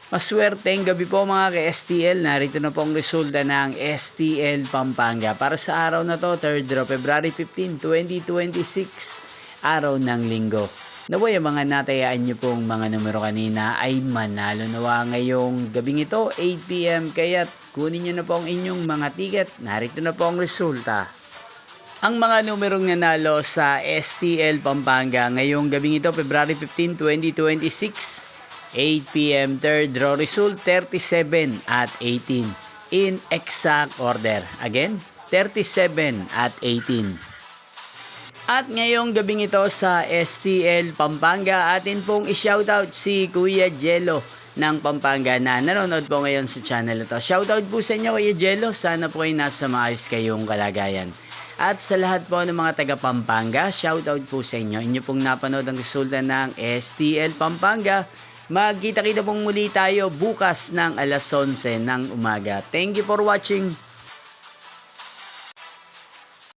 Maswerteng gabi po mga ka-STL. Narito na po ang resulta ng STL Pampanga. Para sa araw na to, 3rd of February 15, 2026, araw ng linggo. Naway ang mga natayaan nyo pong mga numero kanina ay manalo nawa ngayong gabing ito, 8pm. Kaya't kunin nyo na po ang inyong mga ticket. Narito na po ang resulta. Ang mga numerong nanalo sa STL Pampanga ngayong gabing ito, February 15, 2026, 8pm, third draw result 37 at 18 in exact order. Again, 37 at 18. At ngayong gabing ito sa STL Pampanga, atin pong i-shoutout si Kuya Jello ng Pampanga na nanonood po ngayon sa channel ito. Shoutout po sa inyo Kuya Jello, sana po ay nasa maayos kayong kalagayan. At sa lahat po ng mga taga Pampanga, shoutout po sa inyo. Inyo pong napanood ang resulta ng STL Pampanga. Magkita-kita pong muli tayo bukas ng alas 11 ng umaga. Thank you for watching.